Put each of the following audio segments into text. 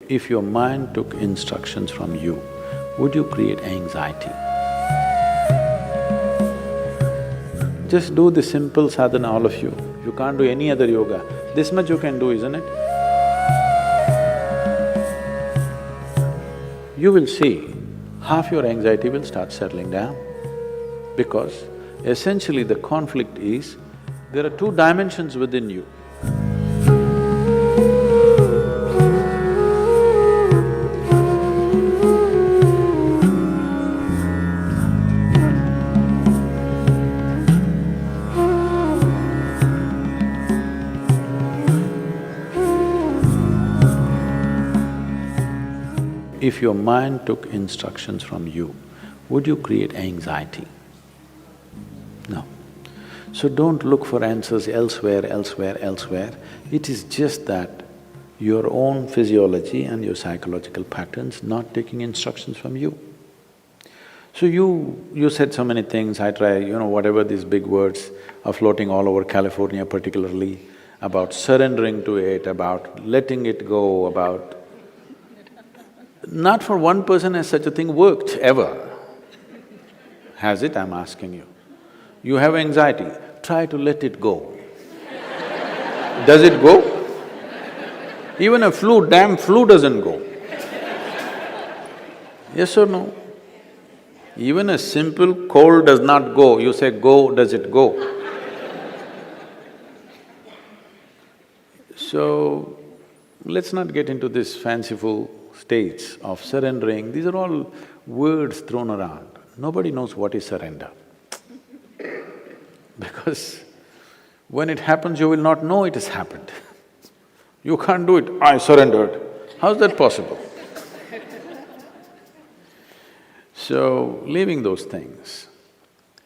If your mind took instructions from you, would you create anxiety? Just do the simple sadhana, all of you. You can't do any other yoga. This much you can do, isn't it? You will see half your anxiety will start settling down because essentially the conflict is, there are two dimensions within you. If your mind took instructions from you, would you create anxiety? No. So don't look for answers elsewhere. It is just that your own physiology and your psychological patterns not taking instructions from you. So you said so many things, I try, whatever these big words are floating all over California particularly, about surrendering to it, about letting it go, about… Not for one person has such a thing worked, ever. Has it, I'm asking you? You have anxiety, try to let it go. Does it go? Even a damn flu doesn't go. Yes or no? Even a simple cold does not go, you say go, does it go? So, let's not get into this fanciful states of surrendering, these are all words thrown around. Nobody knows what is surrender. Because when it happens, you will not know it has happened. You can't do it, I surrendered. How's that possible? So, leaving those things,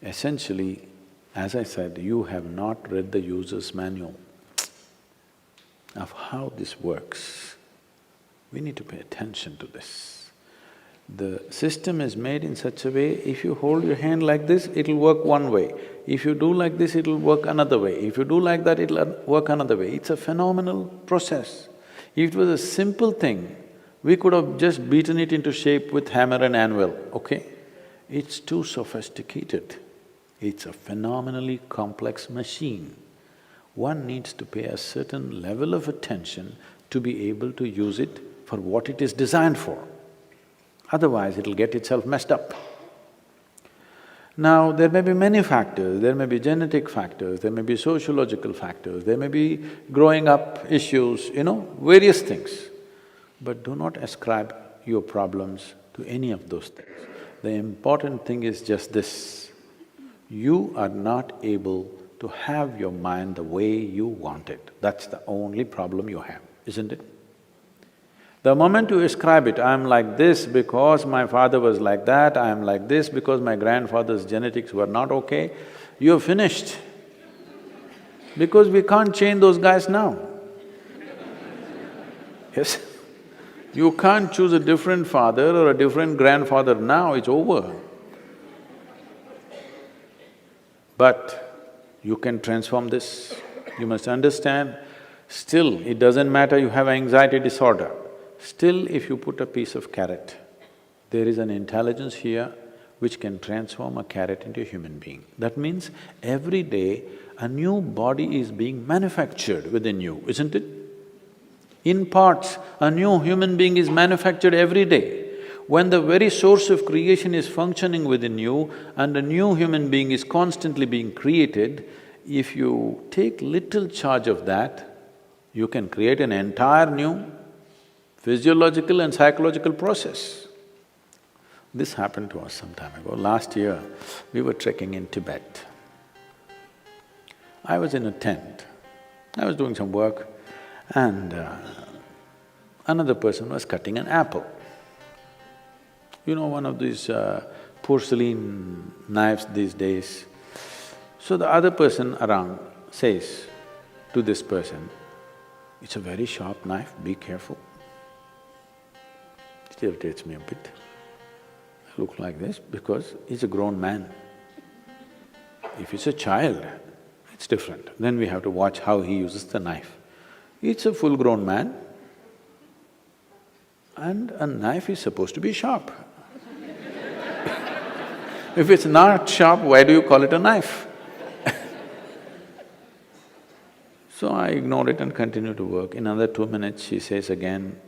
essentially, as I said, you have not read the user's manual of how this works. We need to pay attention to this. The system is made in such a way, if you hold your hand like this, it'll work one way. If you do like this, it'll work another way. If you do like that, it'll work another way. It's a phenomenal process. If it was a simple thing, we could have just beaten it into shape with hammer and anvil, okay? It's too sophisticated. It's a phenomenally complex machine. One needs to pay a certain level of attention to be able to use it for what it is designed for. Otherwise, it'll get itself messed up. Now, there may be many factors, there may be genetic factors, there may be sociological factors, there may be growing up issues, various things. But do not ascribe your problems to any of those things. The important thing is just this, you are not able to have your mind the way you want it. That's the only problem you have, isn't it? The moment you ascribe it, I'm like this because my father was like that, I'm like this because my grandfather's genetics were not okay, you're finished. Because we can't change those guys now. Yes? You can't choose a different father or a different grandfather now, it's over. But you can transform this. You must understand, still it doesn't matter you have anxiety disorder. Still, if you put a piece of carrot, there is an intelligence here which can transform a carrot into a human being. That means every day a new body is being manufactured within you, isn't it? In parts, a new human being is manufactured every day. When the very source of creation is functioning within you and a new human being is constantly being created, if you take little charge of that, you can create an entire new physiological and psychological process. This happened to us some time ago. Last year, we were trekking in Tibet. I was in a tent, I was doing some work and another person was cutting an apple. One of these porcelain knives these days. So the other person around says to this person, "It's a very sharp knife, be careful." It irritates me a bit. I look like this because he's a grown man. If it's a child, it's different. Then we have to watch how he uses the knife. It's a full-grown man. And a knife is supposed to be sharp. If it's not sharp, why do you call it a knife? So I ignored it and continued to work. In another 2 minutes, she says again,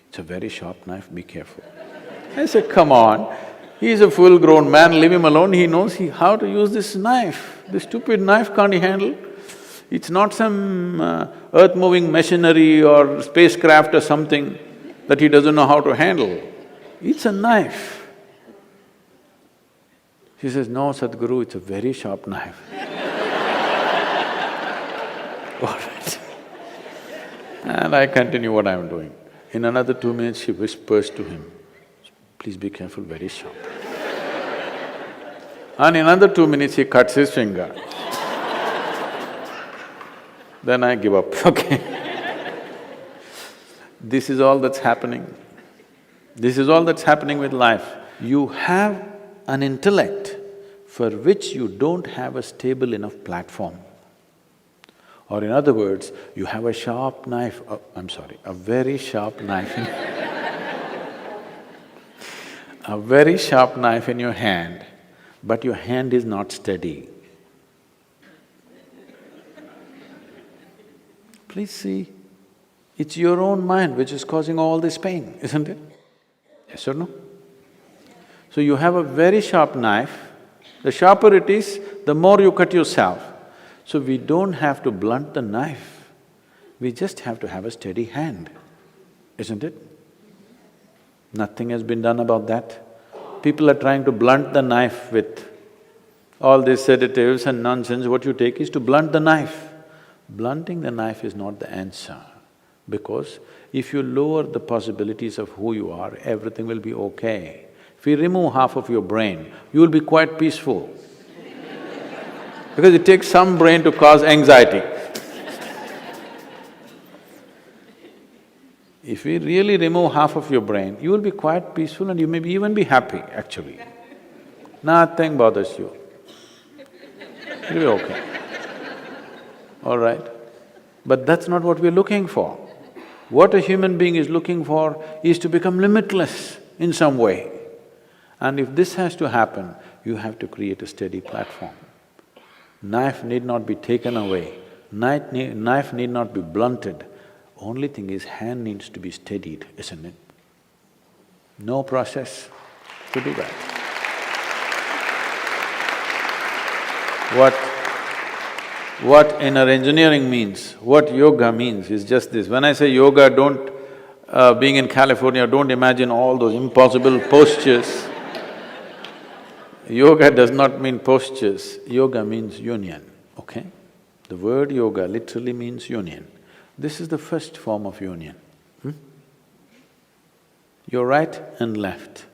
"It's a very sharp knife, be careful." I said, "Come on, he's a full-grown man, leave him alone, he knows how to use this knife. This stupid knife can't he handle? It's not some earth-moving machinery or spacecraft or something that he doesn't know how to handle. It's a knife." She says, "No, Sadhguru, it's a very sharp knife." All right. And I continue what I'm doing. In another 2 minutes, she whispers to him, "Please be careful, very sharp." And in another 2 minutes, he cuts his finger. Then I give up, okay. This is all that's happening. This is all that's happening with life. You have an intellect for which you don't have a stable enough platform. Or in other words, you have a sharp knife, a very sharp knife a very sharp knife in your hand, but your hand is not steady. Please see, it's your own mind which is causing all this pain, isn't it? Yes or no? So you have a very sharp knife, the sharper it is, the more you cut yourself. So we don't have to blunt the knife, we just have to have a steady hand, isn't it? Nothing has been done about that. People are trying to blunt the knife with all these sedatives and nonsense. What you take is to blunt the knife. Blunting the knife is not the answer, because if you lower the possibilities of who you are, everything will be okay. If you remove half of your brain, you will be quite peaceful. Because it takes some brain to cause anxiety. If we really remove half of your brain, you will be quite peaceful and you may even be happy, actually. Nothing bothers you. It'll be okay. All right? But that's not what we're looking for. What a human being is looking for is to become limitless in some way. And if this has to happen, you have to create a steady platform. Knife need not be taken away, knife need not be blunted. Only thing is, hand needs to be steadied, isn't it? No process to do that. What inner engineering means, what yoga means is just this. When I say yoga, being in California, don't imagine all those impossible postures. Yoga does not mean postures, yoga means union, okay? The word yoga literally means union. This is the first form of union. Your right and left.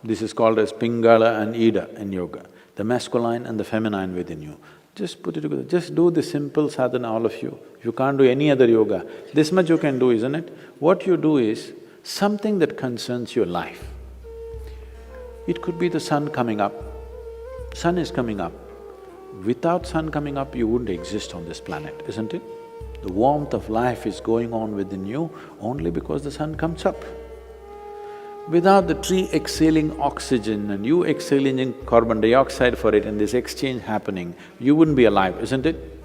This is called as Pingala and Ida in yoga, the masculine and the feminine within you. Just put it together, just do the simple sadhana, all of you. If you can't do any other yoga, this much you can do, isn't it? What you do is something that concerns your life. It could be the sun coming up. Sun is coming up. Without sun coming up, you wouldn't exist on this planet, isn't it? The warmth of life is going on within you only because the sun comes up. Without the tree exhaling oxygen and you exhaling carbon dioxide for it and this exchange happening, you wouldn't be alive, isn't it?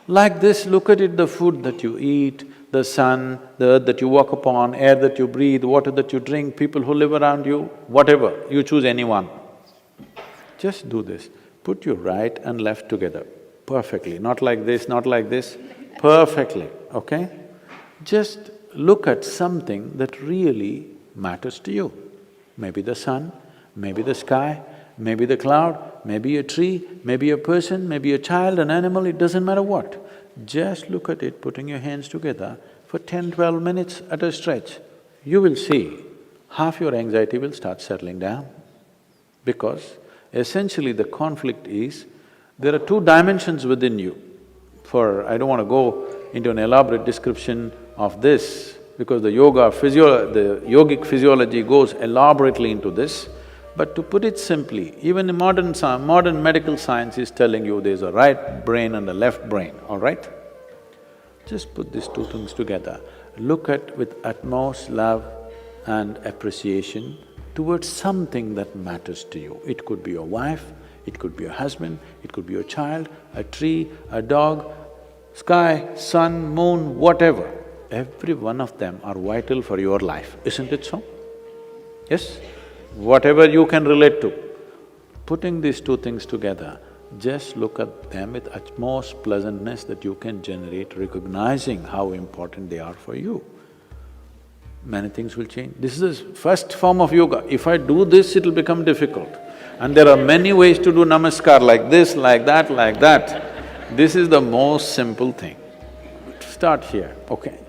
Like this, look at it, the food that you eat, the sun, the earth that you walk upon, air that you breathe, water that you drink, people who live around you, whatever, you choose anyone. Just do this, put your right and left together perfectly, not like this, perfectly, okay? Just look at something that really matters to you. Maybe the sun, maybe the sky, maybe the cloud, maybe a tree, maybe a person, maybe a child, an animal, it doesn't matter what. Just look at it, putting your hands together for 10–12 minutes at a stretch. You will see half your anxiety will start settling down. Because essentially the conflict is, there are two dimensions within you. I don't want to go into an elaborate description of this, because the yogic physiology goes elaborately into this. But to put it simply, even the modern medical science is telling you there's a right brain and a left brain, all right? Just put these two things together. look at with utmost love and appreciation towards something that matters to you. It could be your wife, it could be your husband, it could be your child, a tree, a dog, sky, sun, moon, whatever. Every one of them are vital for your life, isn't it so? Yes? Whatever you can relate to. Putting these two things together, just look at them with utmost pleasantness that you can generate, recognizing how important they are for you. Many things will change. This is the first form of yoga. If I do this, it'll become difficult. And there are many ways to do namaskar, like this, like that, like that. This is the most simple thing. Start here, okay